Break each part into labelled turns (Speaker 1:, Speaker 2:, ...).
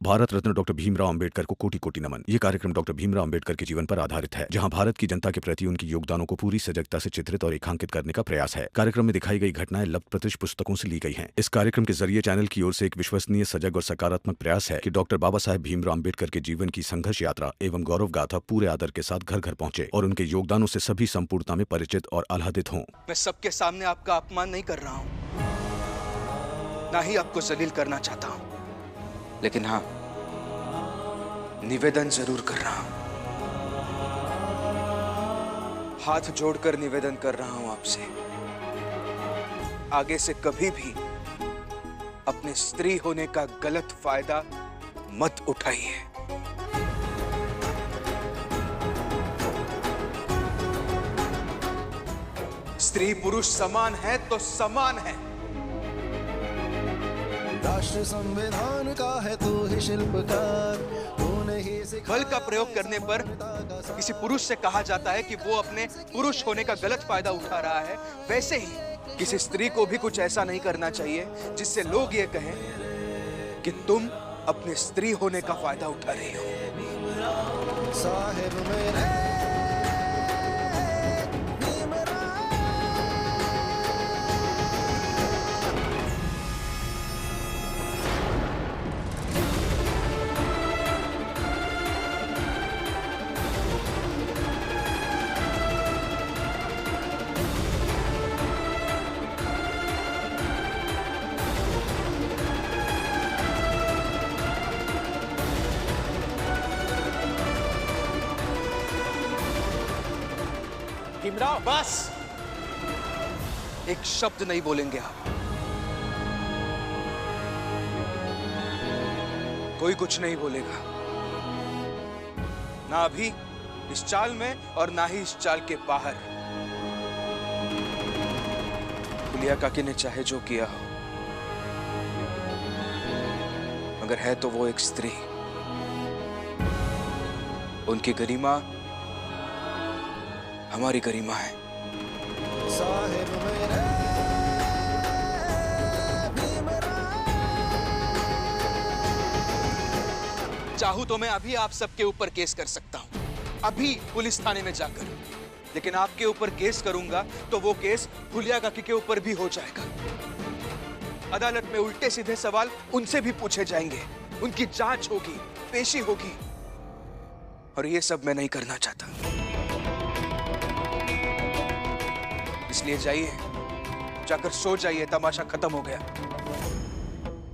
Speaker 1: Bharat Ratna doctor Bhimrao Ambedkar को कोटि कोटि नमन। ये कार्यक्रम डॉक्टर भीमराव अंबेडकर के जीवन पर आधारित है, जहां भारत की जनता के प्रति उनके योगदानों को पूरी सजगता से चित्रित और रेखांकित करने का प्रयास है। कार्यक्रम में दिखाई गई घटनाएं लब्ध पुस्तकों से ली गई हैं। इस कार्यक्रम के जरिए चैनल की ओर से एक विश्वसनीय, सजग और सकारात्मक प्रयास है कि डॉक्टर बाबा साहेब भीमराव अंबेडकर के जीवन की संघर्ष यात्रा एवं गौरव गाथा पूरे आदर के साथ घर घर पहुंचे और उनके योगदानों से सभी संपूर्णता में परिचित और आह्लादित हों।
Speaker 2: मैं सबके सामने आपका अपमान नहीं कर रहा हूं, ना ही आपको जलील करना चाहता हूं, लेकिन हाँ, निवेदन जरूर कर रहा हूं। हाथ जोड़कर निवेदन कर रहा हूं आपसे, आगे से कभी भी अपने स्त्री होने का गलत फायदा मत उठाइए। स्त्री पुरुष समान है तो समान है।
Speaker 3: राष्ट्र संविधान का है तू ही शिल्पकार।
Speaker 2: बल का प्रयोग करने पर किसी पुरुष से कहा जाता है कि वो अपने पुरुष होने का गलत फायदा उठा रहा है, वैसे ही किसी स्त्री को भी कुछ ऐसा नहीं करना चाहिए जिससे लोग ये कहें कि तुम अपने स्त्री होने का फायदा उठा रही हो।
Speaker 3: साहिब मेरे
Speaker 2: भीमराव, बस एक शब्द नहीं बोलेंगे आप। कोई कुछ नहीं बोलेगा, ना अभी इस चाल में और ना ही इस चाल के बाहर। फुलिया काकी ने चाहे जो किया हो, मगर है तो वो एक स्त्री। उनकी गरिमा हमारी गरिमा है।
Speaker 3: साहिब मेरे
Speaker 2: चाहूं तो मैं अभी आप सबके ऊपर केस कर सकता हूं, अभी पुलिस थाने में जाकर, लेकिन आपके ऊपर केस करूंगा तो वो केस फुलिया काकी के ऊपर भी हो जाएगा। अदालत में उल्टे सीधे सवाल उनसे भी पूछे जाएंगे, उनकी जांच होगी, पेशी होगी, और ये सब मैं नहीं करना चाहता। इसलिए जाइए, जाकर सो जाइए, तमाशा खत्म हो गया।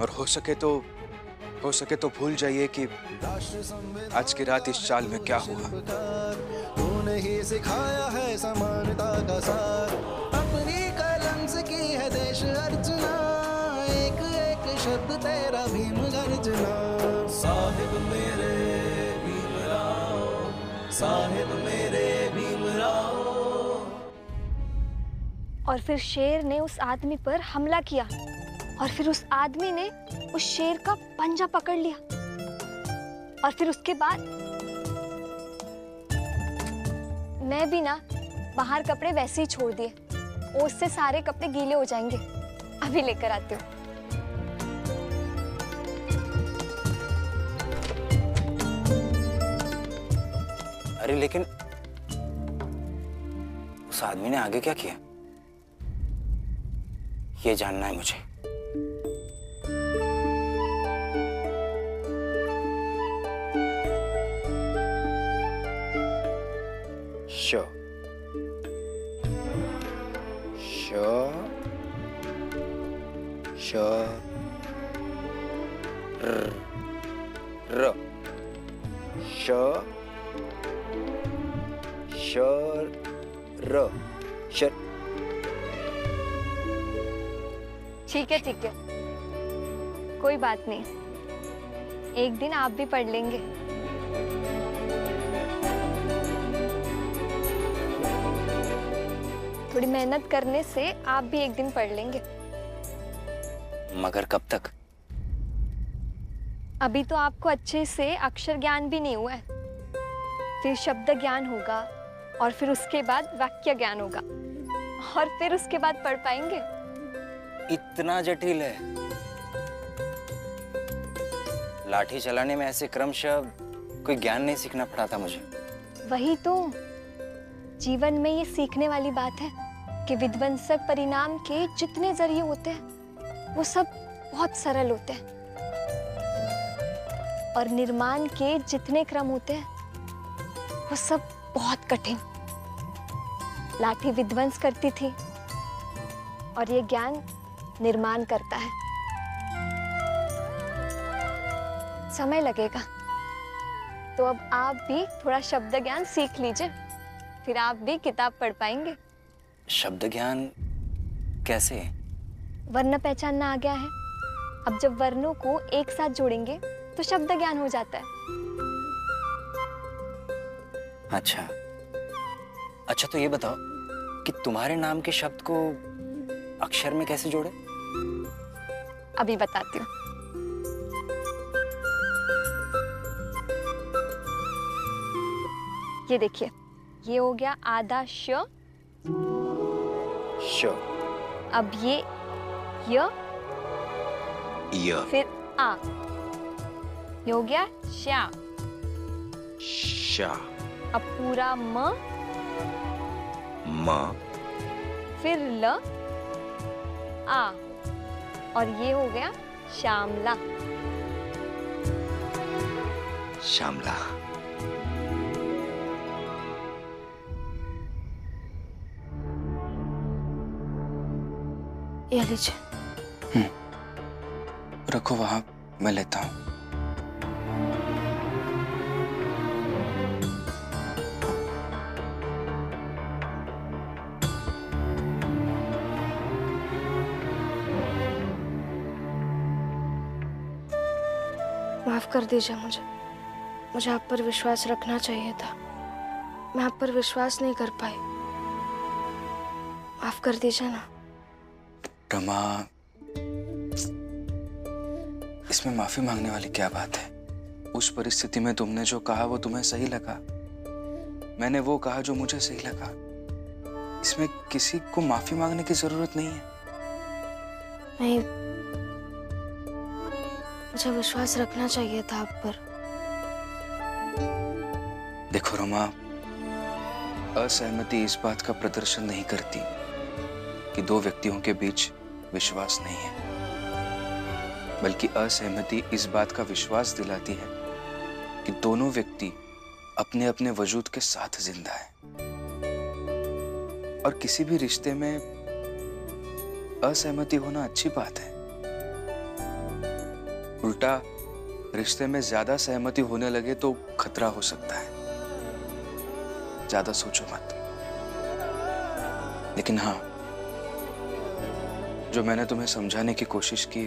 Speaker 2: और हो सके तो भूल जाइए कि आज की रात इस चाल में क्या हुआ।
Speaker 3: तूने ही सिखाया है समानता का सार, अपनी कलम से की है देश अर्चना, एक एक शब्द तेरा भीम गर्जना। साहिब मेरे भीमराव, साहिब मेरे भीमराव।
Speaker 4: और फिर शेर ने उस आदमी पर हमला किया और फिर उस आदमी ने उस शेर का पंजा पकड़ लिया और फिर उसके बाद मैं भी ना बाहर कपड़े वैसे ही छोड़ दिए, ओस से सारे कपड़े गीले हो जाएंगे। अभी लेकर आती हूँ।
Speaker 5: अरे लेकिन उस आदमी ने आगे क्या किया, ये जानना है मुझे। शो शो शो र शो शो र शर।
Speaker 4: ठीक है, कोई बात नहीं, एक दिन आप भी पढ़ लेंगे। थोड़ी मेहनत करने से आप भी एक दिन पढ़ लेंगे।
Speaker 5: मगर कब तक?
Speaker 4: अभी तो आपको अच्छे से अक्षर ज्ञान भी नहीं हुआ है, फिर शब्द ज्ञान होगा और फिर उसके बाद वाक्य ज्ञान होगा और फिर उसके बाद पढ़ पाएंगे।
Speaker 5: इतना जटिल है? लाठी चलाने में ऐसे क्रमशः कोई ज्ञान नहीं सीखना पड़ा था मुझे।
Speaker 4: वही तो, जीवन में ये सीखने वाली बात है कि विध्वंसक परिणाम के जितने जरिए होते हैं वो सब बहुत सरल होते हैं, और निर्माण के जितने क्रम होते हैं वो सब बहुत कठिन। लाठी विध्वंस करती थी और ये ज्ञान निर्माण करता है। समय लगेगा, तो अब आप भी थोड़ा शब्द ज्ञान सीख लीजिए, फिर आप भी किताब पढ़ पाएंगे।
Speaker 5: शब्द ज्ञान कैसे?
Speaker 4: वर्ण पहचानना आ गया है। अब जब वर्णों को एक साथ जोड़ेंगे तो शब्द ज्ञान हो जाता है।
Speaker 5: अच्छा अच्छा, तो ये बताओ कि तुम्हारे नाम के शब्द को अक्षर में कैसे जोड़े?
Speaker 4: अभी बताती हूँ। ये देखिए, ये हो गया आधा श।
Speaker 5: श।
Speaker 4: अब ये य, फिर आ, ये हो गया शा।
Speaker 2: शा।
Speaker 4: अब पूरा म, फिर ल, आ, और ये हो गया श्यामला।
Speaker 2: श्यामला।
Speaker 6: ये लीजिए।
Speaker 7: रखो वहां, मैं लेता हूं।
Speaker 6: माफ कर दीजिए मुझे आप पर विश्वास रखना चाहिए था। मैं आप पर विश्वास नहीं कर पाई। माफ कर दीजिए ना।
Speaker 7: रमा, इसमें माफी मांगने वाली क्या बात है? उस परिस्थिति में तुमने जो कहा वो तुम्हें सही लगा, मैंने वो कहा जो मुझे सही लगा। इसमें किसी को माफी मांगने की जरूरत नहीं है।
Speaker 6: नहीं, मुझे विश्वास रखना चाहिए था आप पर।
Speaker 7: देखो रमा, असहमति इस बात का प्रदर्शन नहीं करती कि दो व्यक्तियों के बीच विश्वास नहीं है, बल्कि असहमति इस बात का विश्वास दिलाती है कि दोनों व्यक्ति अपने अपने वजूद के साथ जिंदा हैं। और किसी भी रिश्ते में असहमति होना अच्छी बात है। उल्टा रिश्ते में ज्यादा सहमति होने लगे तो खतरा हो सकता है। ज्यादा सोचो मत। लेकिन हाँ, जो मैंने तुम्हें समझाने की कोशिश की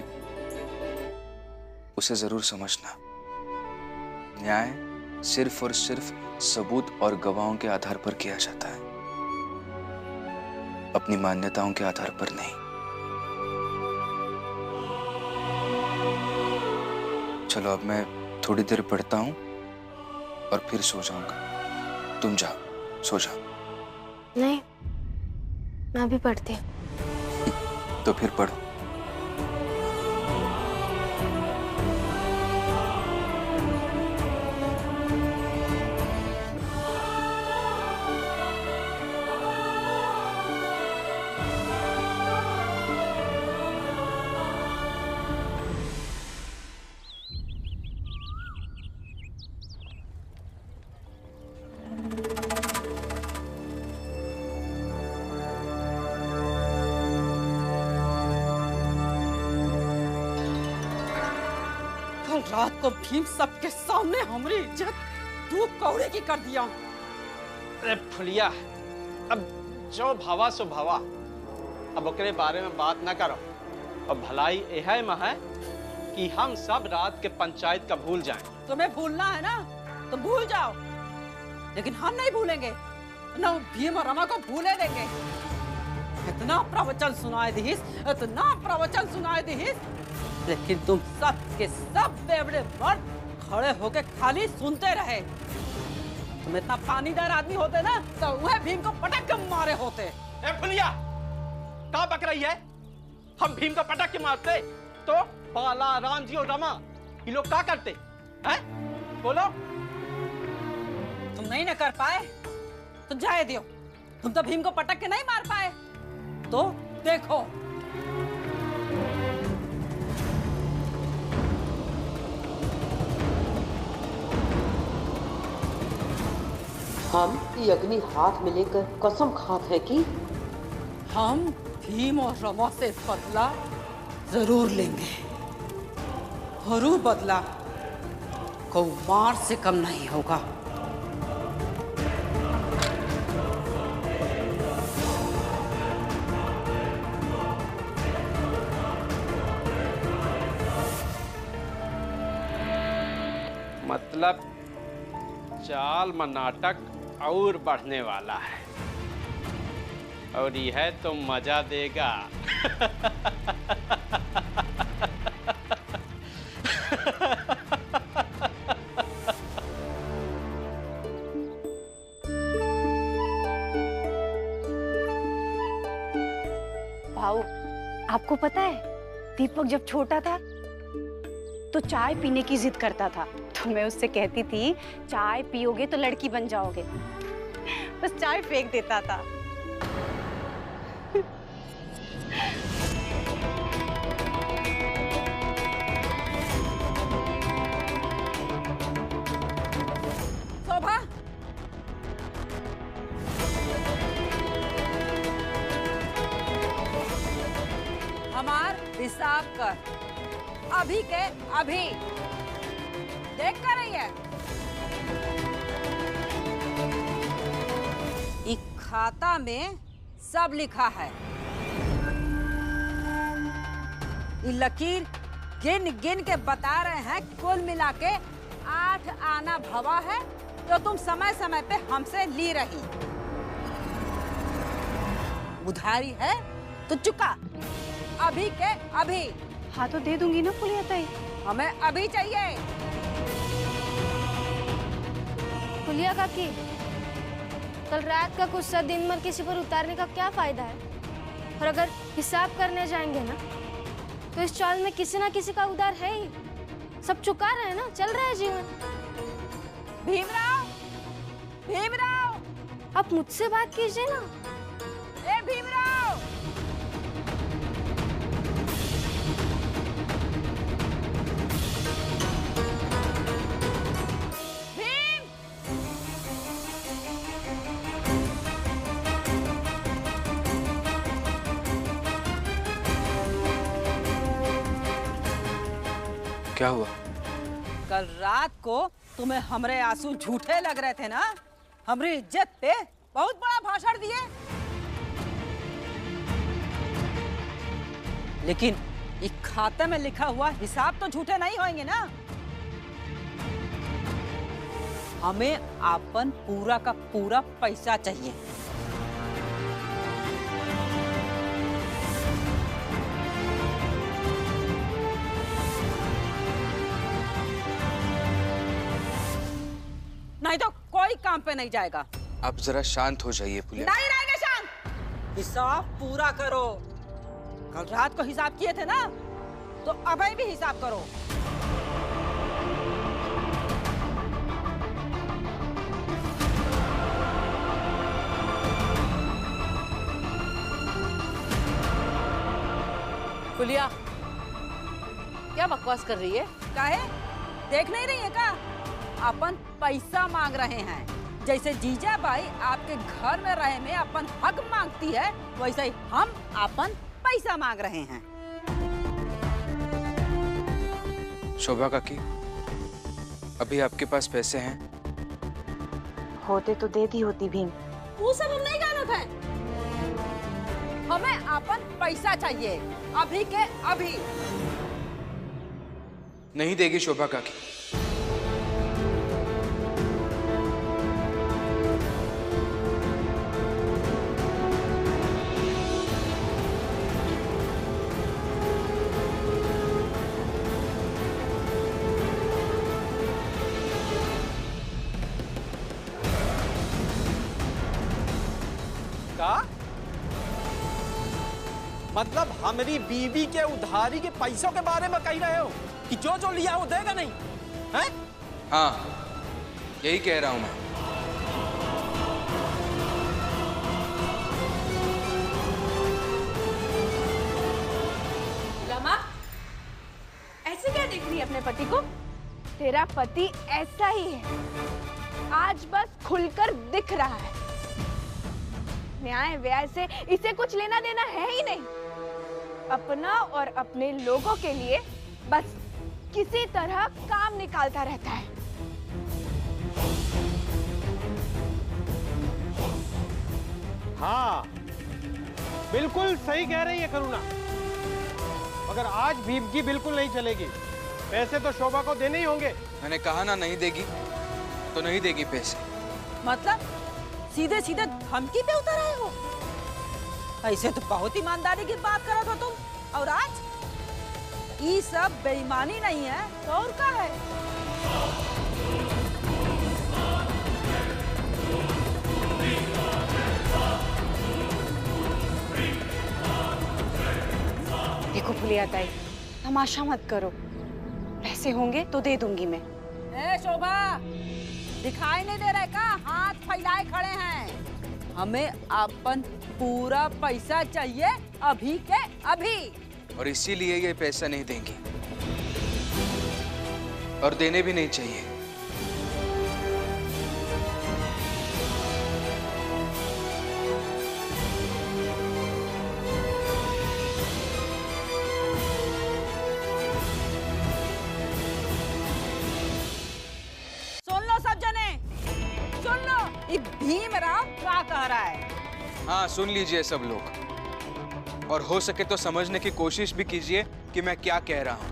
Speaker 7: उसे जरूर समझना। न्याय सिर्फ और सिर्फ सबूत और गवाहों के आधार पर किया जाता है, अपनी मान्यताओं के आधार पर नहीं। चलो अब मैं थोड़ी देर पढ़ता हूं और फिर सो जाऊंगा। तुम जाओ, सो जाओ।
Speaker 6: नहीं, मैं भी पढ़ती हूँ।
Speaker 7: तो फिर पढ़ो।
Speaker 8: रात को भीम सबके सामने हमारी इज्जत तू कौड़े की कर दिया।
Speaker 9: अरे फुलिया, अब जो भावा सो भावा, अब ओकरे बारे में बात ना करो। अब भलाई यह में है कि हम सब रात के पंचायत का भूल जाएं।
Speaker 8: तुम्हें भूलना है ना तो भूल जाओ, लेकिन हम नहीं भूलेंगे ना, भीम और रमा को भूले देंगे। इतना प्रवचन सुनाए दीस, इतना प्रवचन सुनाए दीस, लेकिन तुम सब के सब बेवड़े मर्द खड़े होके खाली सुनते रहे। तुम इतना पानीदार आदमी होते ना तो वह भीम को पटक के मारे होते।
Speaker 9: ए फुलिया, कहाँ बक रही है? हम भीम को पटक के मारते तो बाला, राम जी और रमा ये लोग क्या करते हैं? बोलो।
Speaker 8: तुम नहीं ना कर पाए तो जाए दियो। तुम तो भीम को पटक के नहीं मार पाए तो देखो।
Speaker 10: हम ये अग्नि हाथ में लेकर कसम खाते हैं कि
Speaker 8: हम भीम और रमा से बदला जरूर लेंगे। और वो बदला कौमार से कम नहीं होगा।
Speaker 9: मतलब चाल में नाटक और बढ़ने वाला है और यह तो मजा देगा।
Speaker 11: भाऊ, आपको पता है दीपक जब छोटा था तो चाय पीने की जिद करता था, तो मैं उससे कहती थी चाय पियोगे तो लड़की बन जाओगे। बस चाय फेंक देता था।
Speaker 8: शोभा, हमार हिसाब कर अभी के अभी। देख कर रही है इस खाता में सब लिखा है। ये लकीर गिन गिन के बता रहे हैं। कुल मिला के 8 आना भवा है जो तुम समय समय पे हमसे ली रही। उधारी है तो चुका अभी के अभी।
Speaker 11: हाँ तो दे दूंगी ना फुलिया ताई।
Speaker 8: हमें अभी चाहिए।
Speaker 6: फुलिया काकी, कल रात का गुस्सा दिन भर किसी पर उतारने का क्या फायदा है? और अगर हिसाब करने जाएंगे ना तो इस चाल में किसी ना किसी का उधार है ही। सब चुका रहे हैं ना, चल रहा है जीवन।
Speaker 8: भीमराव, भीमराव,
Speaker 6: आप मुझसे बात कीजिए ना।
Speaker 8: ए भीमराव, भीम,
Speaker 7: क्या हुआ?
Speaker 8: कल रात को तुम्हें हमरे आंसू झूठे लग रहे थे ना। हमरी इज्जत पे बहुत बड़ा भाषण दिए, लेकिन इस खाते में लिखा हुआ हिसाब तो झूठे नहीं होंगे ना। हमें अपन पूरा का पूरा पैसा चाहिए। नहीं तो कोई काम पे नहीं जाएगा।
Speaker 7: आप जरा शांत हो जाइए फुलिया।
Speaker 8: नहीं रहेगा शांत। हिसाब पूरा करो। कल रात को हिसाब किए थे ना तो अभी भी हिसाब करो।
Speaker 12: फुलिया, क्या बकवास कर रही है?
Speaker 8: काहे? देख नहीं रही है का? अपन पैसा मांग रहे हैं। जैसे जीजा बाई आपके घर में रहे में अपन हक मांगती है, वैसे ही हम अपन पैसा मांग रहे हैं।
Speaker 7: शोभा काकी, अभी आपके पास पैसे हैं?
Speaker 11: होते तो दे दी होती भीम।
Speaker 8: वो सब हम नहीं जानत है। हमें अपन पैसा चाहिए अभी के अभी।
Speaker 7: नहीं देगी शोभा काकी।
Speaker 9: मतलब हमारी बीवी के उधारी के पैसों के बारे में कह रहे हो?
Speaker 13: कि जो जो लिया वो देगा नहीं है?
Speaker 7: हाँ, यही कह रहा हूं मैं।
Speaker 12: रमा, ऐसे क्या देख रही है अपने पति को?
Speaker 14: तेरा पति ऐसा ही है, आज बस खुलकर दिख रहा है। न्याय व्याय से इसे कुछ लेना देना है ही नहीं। अपना और अपने लोगों के लिए बस किसी तरह काम निकालता रहता है।
Speaker 9: हाँ, बिल्कुल सही कह रही है करुणा। मगर आज भीमकी बिल्कुल नहीं चलेगी। पैसे तो शोभा को देने ही होंगे।
Speaker 7: मैंने कहा ना, नहीं देगी तो नहीं देगी पैसे।
Speaker 8: मतलब सीधे सीधे धमकी पे उतर आए हो? ऐसे तो बहुत ईमानदारी की बात करा था तुम, और आज ये सब बेईमानी नहीं है तो और क्या है?
Speaker 11: देखो फुलिया ताई, तमाशा मत करो। पैसे होंगे तो दे दूंगी मैं।
Speaker 8: ए शोभा, दिखाई नहीं दे रहा का? हाथ फैलाए खड़े हैं। हमें अपन पूरा पैसा चाहिए, अभी के अभी।
Speaker 7: और इसीलिए ये पैसा नहीं देंगी, और देने भी नहीं चाहिए।
Speaker 8: सुन लो सब जने, सुन लो, ये भीमराव क्या कह रहा है।
Speaker 7: हाँ, सुन लीजिए सब लोग, और हो सके तो समझने की कोशिश भी कीजिए कि मैं क्या कह रहा हूं।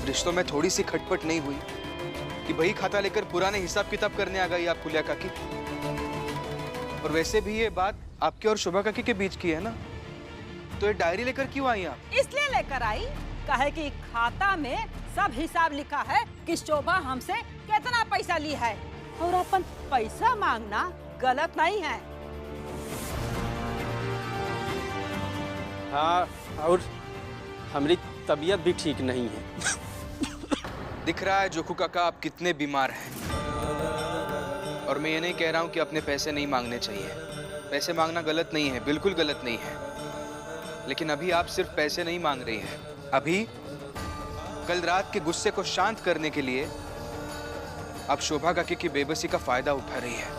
Speaker 7: रिश्तों में थोड़ी सी खटपट नहीं हुई कि बही खाता लेकर पुराने हिसाब किताब करने आ गई आप फुलिया काकी? और वैसे भी ये बात आपके और शोभा काकी के बीच की है ना, तो ये डायरी लेकर क्यों आई आप?
Speaker 8: इसलिए लेकर आई कहे कि खाता में सब हिसाब लिखा है कि शोभा हमसे कितना पैसा ली है, और अपन पैसा मांगना गलत नहीं है।
Speaker 9: हाँ, और हमारी तबीयत भी ठीक नहीं है।
Speaker 7: दिख रहा है जोखू काका आप कितने बीमार हैं। और मैं ये नहीं कह रहा हूँ कि अपने पैसे नहीं मांगने चाहिए। पैसे मांगना गलत नहीं है, बिल्कुल गलत नहीं है। लेकिन अभी आप सिर्फ पैसे नहीं मांग रही हैं। अभी कल रात के गुस्से को शांत करने के लिए आप शोभा काकी की बेबसी का फायदा उठा रही है।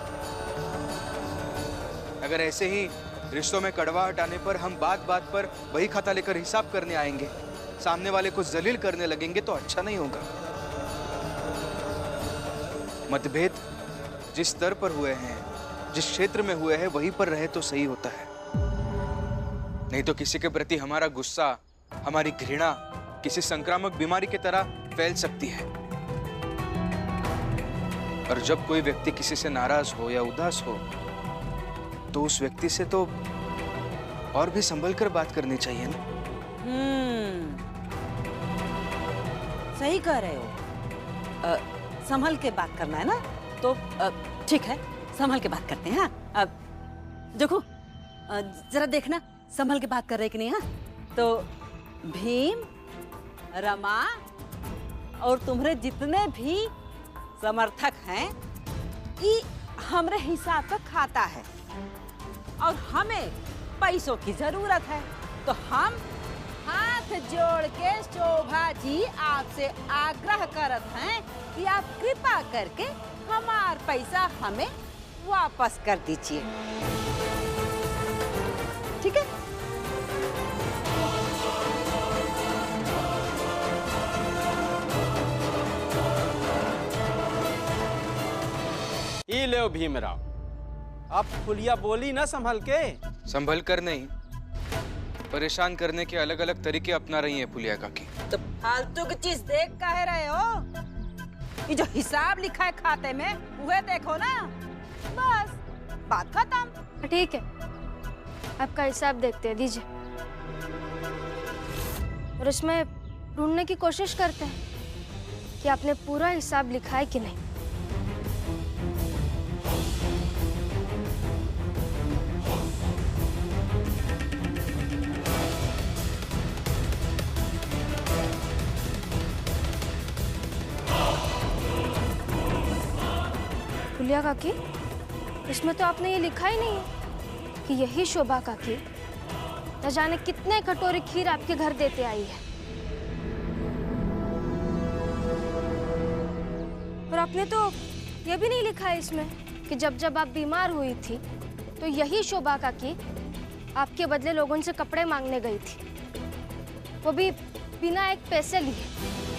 Speaker 7: अगर ऐसे ही रिश्तों में कड़वाहट आने पर हम बात बात पर वही खाता लेकर हिसाब करने आएंगे, सामने वाले को जलील करने लगेंगे, तो अच्छा नहीं होगा। मतभेद जिस स्तर पर हुए हैं, जिस क्षेत्र में हुए हैं, वहीं पर रहे तो सही होता है। नहीं तो किसी के प्रति हमारा गुस्सा, हमारी घृणा किसी संक्रामक बीमारी की तरह फैल सकती है। और जब कोई व्यक्ति किसी से नाराज हो या उदास हो, तो उस व्यक्ति से तो और भी संभल कर बात करनी चाहिए ना।
Speaker 8: सही कह रहे हो। संभल के बात करना है ना, तो ठीक है, संभल के बात करते हैं। हाँ, देखो जरा देखना संभल के बात कर रहे कि नहीं। हाँ, तो भीम, रमा और तुम्हारे जितने भी समर्थक हैं, ये हमरे हिसाब का खाता है, और हमें पैसों की जरूरत है। तो हम हाथ जोड़ के शोभा जी आपसे आग्रह करत हैं कि आप कृपा करके हमार पैसा हमें वापस कर दीजिए, ठीक है?
Speaker 9: ये ले भीमराव, आप फुलिया बोली ना संभल के।
Speaker 7: संभल कर नहीं, परेशान करने के अलग अलग तरीके अपना रही है फुलिया काकी।
Speaker 8: तो फालतू की चीज देख कह रहे हो? ये जो हिसाब लिखा है खाते में, वह देखो ना, बस बात खत्म।
Speaker 6: ठीक है, आपका हिसाब देखते हैं, दीजिए। और इसमें ढूंढने की कोशिश करते हैं कि आपने पूरा हिसाब लिखा है कि नहीं। फुलिया काकी, इसमें तो आपने ये लिखा ही नहीं है कि यही शोभा काकी न जाने कितने कटोरी खीर आपके घर देते आई है। और आपने तो ये भी नहीं लिखा है इसमें कि जब जब आप बीमार हुई थी तो यही शोभा काकी आपके बदले लोगों से कपड़े मांगने गई थी, वो भी बिना एक पैसे लिए।